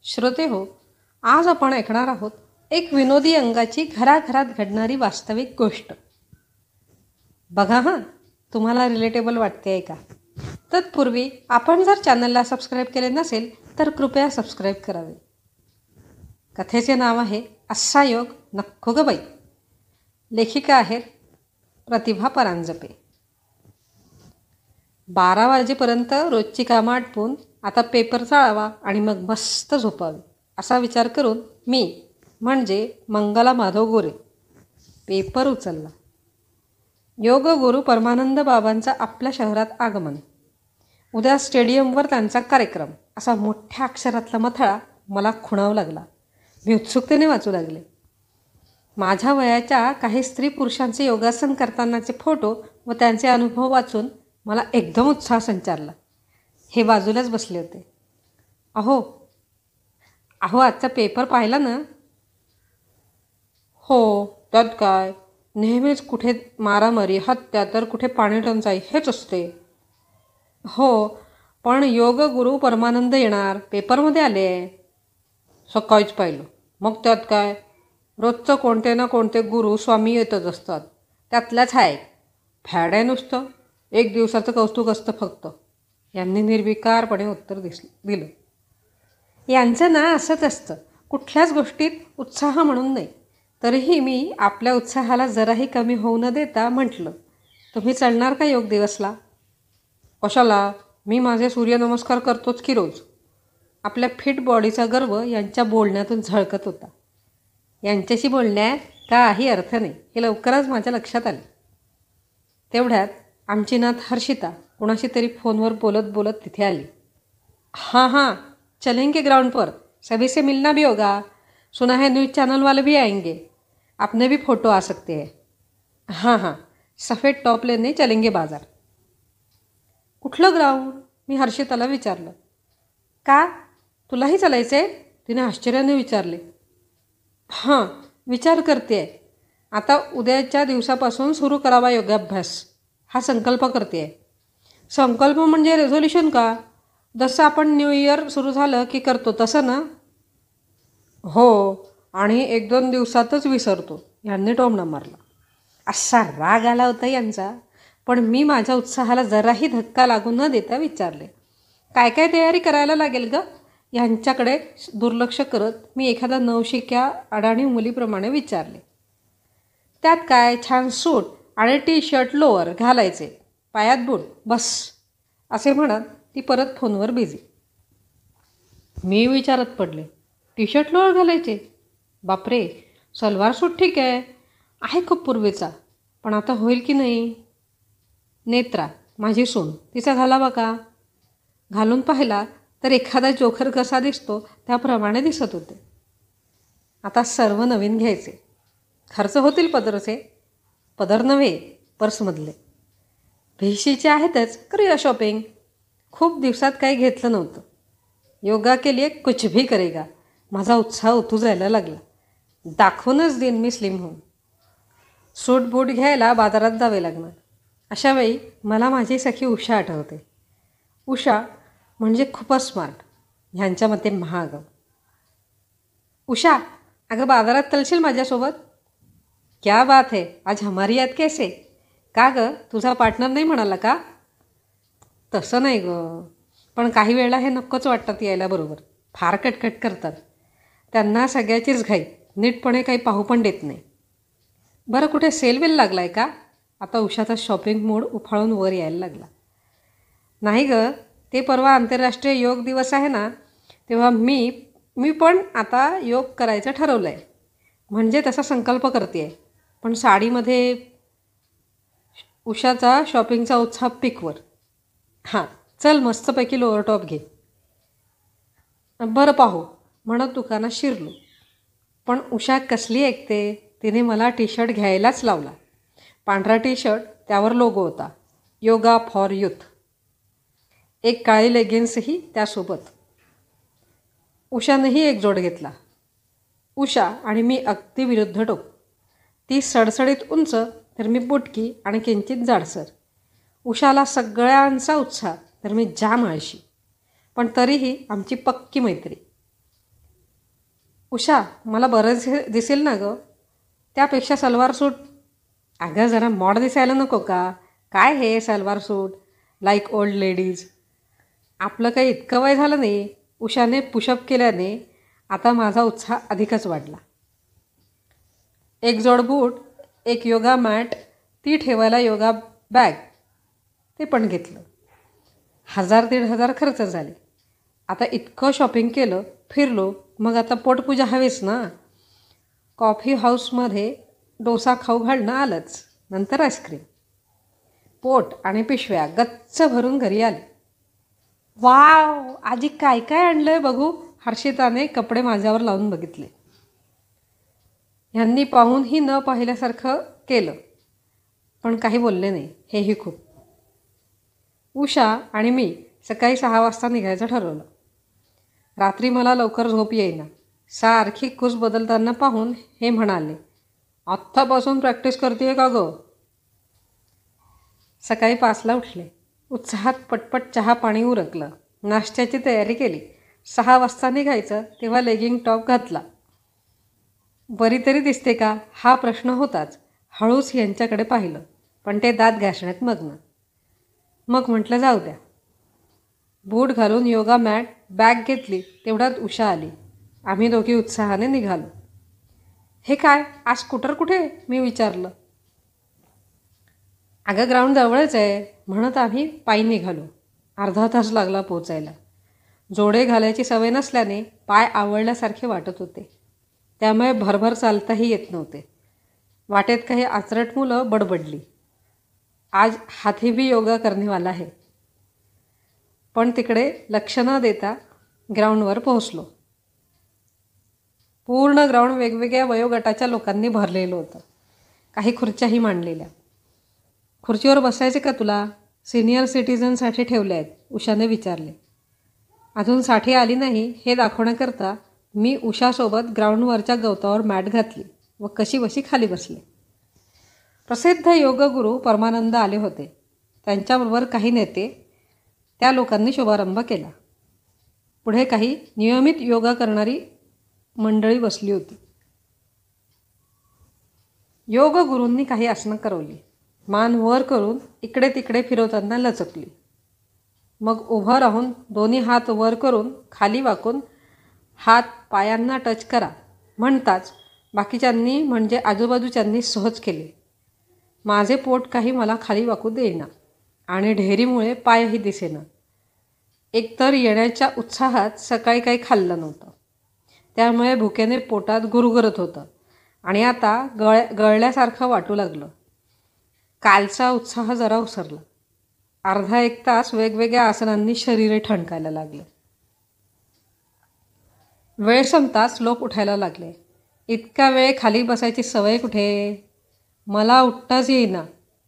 श्रोते हो, आज आपण ऐकणार आहोत एक विनोदी अंगाची घराघरात घडणारी वास्तविक गोष्ट. बघा हां, तुम्हाला रिलेटेबल वाटते आहे का? तत्पूर्वी आपण जर चॅनलला सबस्क्राईब केले नसेल तर कृपया सबस्क्राईब करावे. कथेचे नाव आहे असा योग नको ग बाई. लेखिका आहेत प्रतिभा परांजपे. 12 वाजेपर्यंत रोजची कामं आटपून आता पेपर चाळावा आणि मग मस्त झोपावे असा विचार करून मी म्हणजे मंगला माधव गोरे पेपर उचलला. योग गुरु परमानंद बाबांचा आपल्या शहरात आगमन, उद्या स्टेडियमवर त्यांचा कार्यक्रम असा मोठ्या अक्षरातला मथळा मला खुणावं लागला. मी उत्सुकतेने वाचू लागले. माझ्या वयाच्या काही स्त्री पुरुषांचे योगासन करतानाचे फोटो व त्यांचे अनुभव वाचून मला एकदम उत्साह संचारला. हे बाजूलाच बसले होते. अहो अहो आजचा पेपर पाहिला ना? हो, त्यात काय, नेहमीच कुठे मारामारी, हत्या तर कुठे पाणी टंचाई हेच असते. हो, पण योग गुरु परमानंद येणार पेपरमध्ये आले. सकाळीच पाहिलं. मग त्यात काय, रोजचं कोणते ना कोणते गुरु स्वामी येतच असतात. त्यातल्याच आहे फॅड आहे नुसतं, एक दिवसाचं कौतुक असतं फक्त. यांनी निर्विकारपणे उत्तर दिलं. यांचं ना असंच असतं, कुठल्याच गोष्टीत उत्साह म्हणून नाही. तरीही मी आपल्या उत्साहाला जराही कमी होऊ न देता म्हटलं, तुम्ही चलणार का योग दिवसला? कशाला, मी माझे सूर्यनमस्कार करतोच की रोज. आपल्या फिट बॉडीचा गर्व यांच्या बोलण्यातून झळकत होता. यांच्याशी बोलण्यात काही अर्थ नाही हे लवकरच माझ्या लक्षात आले. तेवढ्यात आमची नात हर्षिता कुणाशी तरी फोनवर बोलत बोलत तिथे आली. हां, चलेंगे ग्राउंड पर, सभी से मिलना भी होगा. सुना है न्यूज़ चैनल वाले भी आएंगे, अपने भी फोटो आ सकते हैं. हां, सफेद टॉप लेने चलेंगे बाजार. कुठलं ग्राउंड? मी हर्षिताला विचारलं. का, तुलाही चालायचं आहे? तिने आश्चर्याने विचारले. हां, विचार करते आहे. आता उद्याच्या दिवसापासून सुरू करावा योगाभ्यास हा संकल्प करते आहे. संकल्प म्हणजे रेझोल्युशन का? जसं आपण न्यू इयर सुरू झालं की करतो तसं ना? हो, आणि 1-2 दिवसातच विसरतो. यांनी टोमणा मारला. असा राग आला होता यांचा, पण मी माझ्या उत्साहाला जराही धक्का लागू न देता विचारले, काय काय तयारी करायला लागेल ग? यांच्याकडे दुर्लक्ष करत मी एखादा नवशिक्या अडाणी मुलीप्रमाणे विचारले. त्यात काय, छान सूट आणि टी शर्ट लोअर घालायचे, पायात बूट, बस असे म्हणत ती परत फोनवर बिझी. मी विचारत पडले, टी शर्ट लोअर घालायचे? बापरे, सलवार सूट ठीक आहे खूप पूर्वीचा, पण आता होईल की नाही? नेत्रा माझी सून, तिचा घालावा का? घालून पाहिला तर एखादा जोखर कसा दिसतो त्याप्रमाणे दिसत होते. आता सर्व नवीन घ्यायचे. खर्च होतील पदरचे, पदर नव्हे पर्समधले. भेशीचे आहेतच, करूया शॉपिंग. खूप दिवसात काही घेतलं नव्हतं. योगा के लिए कुछ भी करेगा. माझा उत्साह उतू जायला लागला. दाखवूनच देईन मी स्लिम होऊन. सूट बूट घ्यायला बाजारात जावे लागणार. अशावेळी मला माझी सखी उषा आठवते. उषा म्हणजे खूपच स्मार्ट, ह्यांच्या मते महागाव. उषा, अगं बाजारात चलशील माझ्यासोबत? क्या बात है, आज हमारी याद कैसे? का गं, तुझा पार्टनर नाही म्हणाला का? तसं नाही गं, पण काही वेळेला हे नक्कोच वाटतात यायला बरोबर. फार कटकट करतात. त्यांना सगळ्याचीच घाई, नीटपणे काही पाहू पण देत नाही. बरं, कुठे सेल बिल लागला आहे का? आता उषाचा शॉपिंग मूड उफाळून वर यायला लागला. नाही गं, ते परवा आंतरराष्ट्रीय योग दिवस आहे ना, तेव्हा मी पण आता योग करायचं ठरवलं आहे. म्हणजे तसा संकल्प करते आहे, पण साडीमध्ये. उषाचा शॉपिंगचा उत्साह पिकवर. हां, चल मस्तपैकी लोअर टॉप घे. बरं पाहू म्हणत दुकानात शिरलो. पण उषा कसली ऐकते, तिने मला टी शर्ट घ्यायलाच लावला. पांढरा टी शर्ट, त्यावर लोगो होता, योगा फॉर यूथ. एक काळी लेगिन्सही त्यासोबत. उषानेही एक जोड घेतला. उषा आणि मी अगदी विरुद्ध टोक. ती सडसडीत उंच, तर मी बुटकी आणि किंचित जाडसर. उषाला सगळ्यांचा उत्साह, तर मी जाम आळशी. पण तरीही आमची पक्की मैत्री. उषा, मला बरं दिसेल ना गं? त्यापेक्षा सलवार सूट. अगं जरा मॉड दिसायला नको का? काय हे सलवार सूट, लाईक ओल्ड लेडीज. आपलं काही इतकं वय झालं नाही. उषाने पुशअप केल्याने आता माझा उत्साह अधिकच वाढला. एक जोड बूट, एक योगा मॅट, ती ठेवायला योगा बॅग, ते पण घेतलं. 1000-1500 खर्च झाले. आता इतकं शॉपिंग केलं, फिरलो, मग आता पोटपूजा हवीच ना. कॉफी हाऊसमध्ये डोसा खाऊ घालणं आलंच, नंतर आईस्क्रीम. पोट आणि पिशव्या गच्च भरून घरी आले. वाव, आजी काय काय आणलंय बघू. हर्षिताने कपडे माझ्यावर लावून बघितले. ह्यांनी पाहूनही न पाहिल्यासारखं केलं, पण काही बोलले नाही. हेही खूप. उषा आणि मी सकाळी 6 वाजता निघायचं ठरवलं. रात्री मला लवकर झोप येईना. सारखी कुस बदलताना पाहून हे म्हणाले, आत्तापासून प्रॅक्टिस करते का गं? सकाळी 5ला उठले. उत्साहात पटपट चहा पाणी उरकलं. नाश्त्याची तयारी केली. 6 वाजता निघायचं तेव्हा लेगिंग टॉप घातला. बरी तरी दिसते का, हा प्रश्न होताच. हळूच यांच्याकडे पाहिलं, पण ते दात घासण्यात मग्न. मग म्हटलं जाऊ द्या. बूट घालून योगा मॅट, बॅग घेतली. तेवढ्यात उषा आली. आम्ही दोघी उत्साहाने निघालो. हे काय, आज स्कूटर कुठे? मी विचारलं. अगं ग्राउंड जवळच आहे म्हणत आम्ही पायी निघालो. अर्धा तास लागला पोचायला. जोडे घालायची सवय नसल्याने पाय आवळल्यासारखे वाटत होते. त्यामुळे भरभर चालताही येत नव्हते. वाटेत काही आचरट मुलं बडबडली, आज हाथी भी योगा करनेवाला है. पण तिकडे लक्ष न देता ग्राउंडवर पोहोचलो. पूर्ण ग्राउंड वेगवेगळ्या वयोगटाच्या लोकांनी भरलेलं होतं. काही खुर्च्याही मांडलेल्या. खुर्चीवर बसायचे का तुला? सिनियर सिटीजनसाठी ठेवले आहेत, उषाने विचारले. अजून 60 आली नाही हे दाखवण्याकरता मी उषासोबत ग्राउंडवरच्या गवतावर मॅट घातली व कशीबशी खाली बसले. प्रसिद्ध योगगुरू परमानंद आले होते. त्यांच्याबरोबर काही नेते. त्या लोकांनी शुभारंभ केला. पुढे काही नियमित योगा करणारी मंडळी बसली होती. योगगुरूंनी काही आसनं करवली. मान वर करून इकडे तिकडे फिरवताना लचकली. मग उभं राहून दोन्ही हात वर करून खाली वाकून हात पायांना टच करा म्हणताच बाकीच्यांनी म्हणजे आजूबाजूच्यांनी सहज केले. माझे पोट काही मला खाली वाकू देईना आणि ढेरीमुळे पायही दिसेना. एकतर येण्याच्या उत्साहात सकाळी काही खाल्लं नव्हतं, त्यामुळे भुकेने पोटात गुरगुरत होतं आणि आता गळल्यासारखं वाटू लागलं. कालचा उत्साह जरा उसरला. अर्धा एक तास वेगवेगळ्या आसनांनी शरीरे ठणकायला लागले. वेळ संपताच लोक उठायला लागले. इतका वेळ खाली बसायची सवय कुठे? मला उठताच येईना.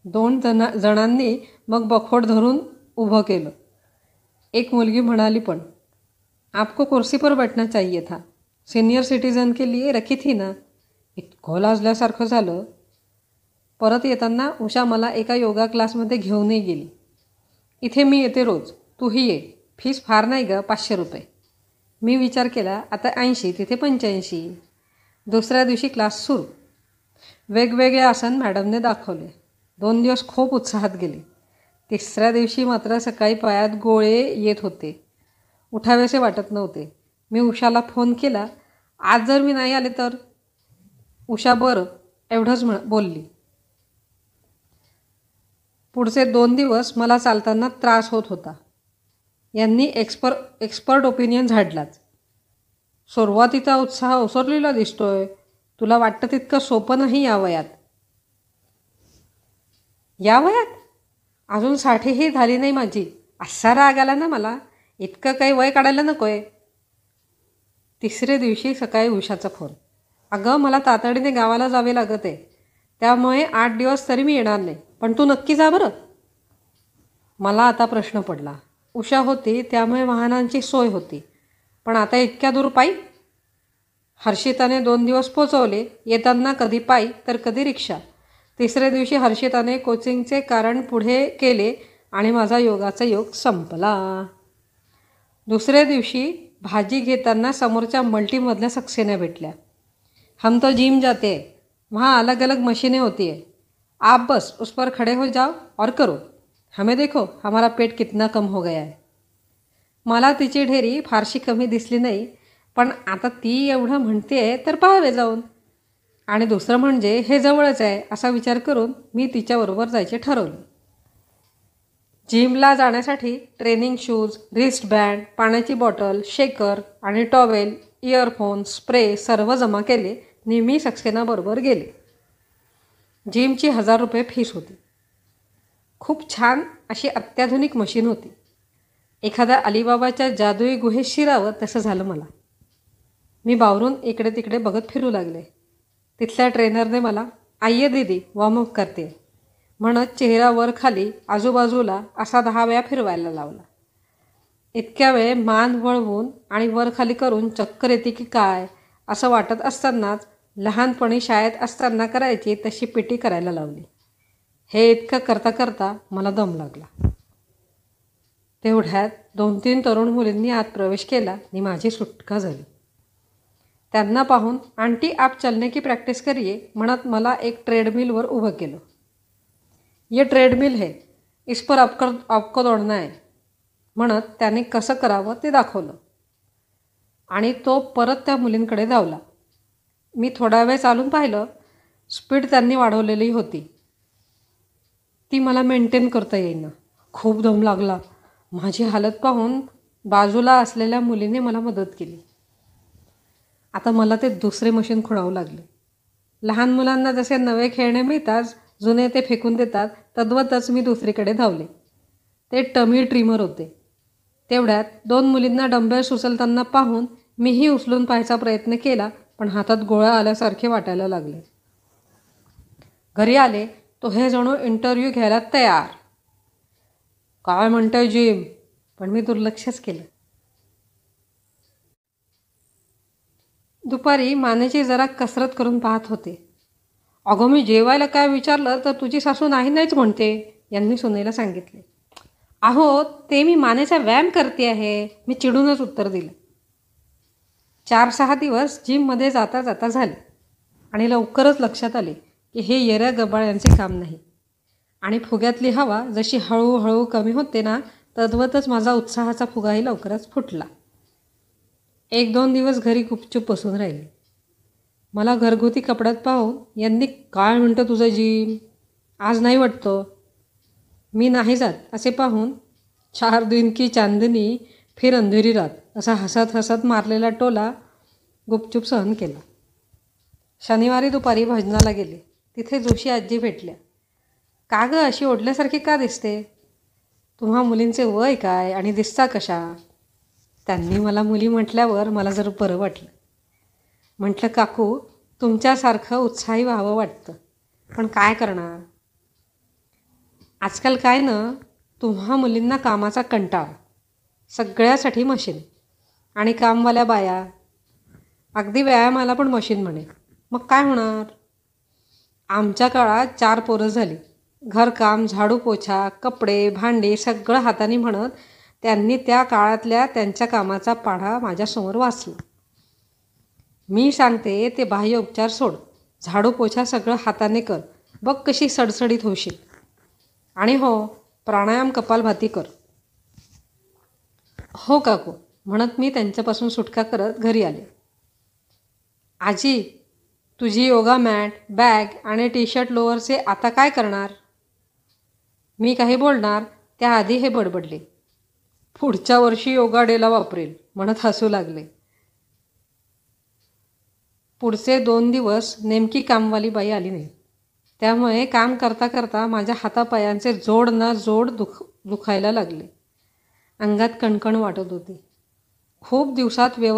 2 जणांनी मग बखोड धरून उभं केलं. एक मुलगी म्हणाली, पण आपको कुर्सी पर बैठना चाहिए था, सीनियर सिटीजन के लिए रखी थी ना. इतकं लाजल्यासारखं झालं. परत येताना उषा मला एका योगा क्लासमध्ये घेऊनही गेली. इथे मी येते रोज, तूही ये. फीस फार नाही गं, 500 रुपये. मी विचार केला, आता 80 तिथे 85. दुसऱ्या दिवशी क्लास सुरू. वेगवेगळे आसन मॅडमने दाखवले. 2 दिवस खूप उत्साहात गेले. तिसऱ्या दिवशी मात्र सकाळी पायात गोळे येत होते. उठावेसे वाटत नव्हते. मी उषाला फोन केला, आज जर मी नाही आले तर? उषा बरं एवढंच बोलली. पुढचे 2 दिवस मला चालताना त्रास होत होता. यांनी एक्सपर्ट ओपिनियन झाडलाच. सुरुवातीचा उत्साह ओसरलेला दिसतोय. तुला वाटतं तितकं सोपं नाही या वयात. या वयात? अजून 60ही झाली नाही माझी. असा राग आला ना मला. इतकं काही वय काढायला नको आहे. तिसऱ्या दिवशी सकाळी उषाचा फोन. अगं मला तातडीने गावाला जावे लागत आहे, त्यामुळे 8 दिवस तरी मी येणार नाही, पण तू नक्की जा बरं. मला आता प्रश्न पडला. उषा होती त्यामुळे वाहनांची सोय होती, पण आता इतक्या दूर पायी? हर्षिताने 2 दिवस पोचवले. येताना कधी पायी तर कधी रिक्षा. तिसऱ्या दिवशी हर्षिताने कोचिंगचे कारण पुढे केले आणि माझा योगाचा योग संपला. दुसऱ्या दिवशी भाजी घेताना समोरच्या मल्टीमधल्या सक्सेना भेटल्या. हम तो जिम जाते हैं, वहाँ अलग अलग मशीनें होती है, आप बस उस पर खड़े हो जाओ और करो, हमें देखो हमारा पेट कितना कम हो गया है. मला तिची ढेरी फारशी कमी दिसली नाही, पण आता ती एवढं म्हणते तर पाहावे जाऊन. आणि दुसरं म्हणजे हे जवळच आहे असा विचार करून मी तिच्याबरोबर जायचे ठरवले. जिमला जाण्यासाठी ट्रेनिंग शूज, रिस्टबँड, पाण्याची बॉटल, शेकर आणि टॉवेल, इयरफोन, स्प्रे सर्व जमा केले आणि मी सक्सेनाबरोबर गेले. जिमची 1000 रुपये फीस होती. खूप छान अशी अत्याधुनिक मशीन होती. एखाद्या अलिबाबाच्या जादुई गुहेत शिरावं तसं झालं मला. मी बावरून इकडे तिकडे बघत फिरू लागले. तिथल्या ट्रेनरने मला आइये दीदी वॉर्मअप करते म्हणत चेहरा वर खाली आजूबाजूला असा 10 वेळा फिरवायला लावला. इतक्या वेळ मान वळवून आणि वर खाली करून चक्कर येते की काय असं वाटत असतानाच लहानपणी शाळेत असताना करायची तशी पिटी करायला लावली. हे इतकं करता करता मला दम लागला. तेवढ्यात 2-3 तरुण मुलींनी आत प्रवेश केला आणि माझी सुटका झाली. त्यांना पाहून आंटी आप चलने की प्रॅक्टिस करिए म्हणत मला एक ट्रेडमिलवर उभं केलं. ये ट्रेडमिल है, इस पर आपको दौड़ना है म्हणत त्याने कसं करावं ते दाखवलं आणि तो परत त्या मुलींकडे धावला. मी थोडा वेळ चालून पाहिलं. स्पीड त्यांनी वाढवलेली होती, ती मला मेंटेन करता येईना. खूप दम लागला. माझी हालत पाहून बाजूला असलेल्या मुलीने मला मदत केली. आता मला ते दुसरे मशीन खुणावं लागले. लहान मुलांना जसे नवे खेळणे मिळतात, जुने ते फेकून देतात, तद्वतच मी दुसरीकडे धावले. ते टमी ट्रिमर होते. तेवढ्यात 2 मुलींना डंबेल्स उचलताना पाहून मीही उचलून पाहायचा प्रयत्न केला, पण हातात गोळ्या आल्यासारखे वाटायला लागले. घरी आले तो हे जणू इंटरव्ह्यू घ्यायला तयार. काय म्हणतोय जिम, पण मी दुर्लक्षच केलं. दुपारी मानेची जरा कसरत करून पाहत होते. अगं मी जेवायला काय विचारलं तर तुझी सासू नाहीच म्हणते, यांनी सुनेला सांगितले. अहो ते मी मानेचा व्यायाम करते आहे, मी चिडूनच उत्तर दिलं. 4-6 दिवस जिममध्ये जाता जाता झाले आणि लवकरच लक्षात आले की हे येऱ्या गबाळ्यांचे काम नाही. आणि फुग्यातली हवा जशी हळूहळू कमी होते ना, तद्वतच माझा उत्साहाचा फुगाही लवकरच फुटला. 1-2 दिवस घरी गुपचूप बसून राहिले. मला घरगुती कपड्यात पाहून यांनी काय म्हणतं तुझं जिम, आज नाही वाटतं. मी नाही जात असे पाहून 4 दिन की चांदनी फिर अंधेरी रात असा हसत हसत मारलेला टोला गुपचूप सहन केला. शनिवारी दुपारी भजनाला गेले. तिथे जोशी आजी भेटल्या. का गं अशी ओढल्यासारखी का दिसते, तुम्हा मुलींचे वय काय आणि दिसता कशा. त्यांनी मला मुली म्हटल्यावर मला जरा बरं वाटलं. म्हटलं काकू तुमच्यासारखं उत्साही व्हावं वाटतं, पण काय करणार. आजकाल काय ना, तुम्हा मुलींना कामाचा कंटाळा, सगळ्यासाठी मशीन आणि कामवाल्या बाया, अगदी व्यायामाला पण मशीन म्हणे. मग काय होणार. आमच्या काळात 4 पोरं झाली. घरकाम, झाडू पोछा, कपडे, भांडी सगळं हाताने म्हणत त्यांनी त्या काळातल्या त्यांच्या कामाचा पाढा माझ्यासमोर वाचला. मी सांगते ते बाह्य उपचार सोड, झाडू पोछा सगळं हाताने कर, बघ कशी सडसडीत होशील. आणि हो प्राणायाम कपालभाती कर. हो काकू म्हणत मी त्यांच्यापासून सुटका करत घरी आले. आजी तुझी योगा मॅट, बॅग आणि टी-शर्ट लोअरचे आता काय करणार. मी काही बोलणार त्याआधी हे बडबडले. पुढच्या वर्षी योगा डेला वापरेल म्हणत हसू लागले. पुढचे 2 दिवस नेमकी कामवाली बाई आली नाही. त्यामुळे काम करता करता माझ्या हातापायांचे जोड ना जोड दुखायला लागले. अंगात कणकण वाटत होती. खूप दिवसात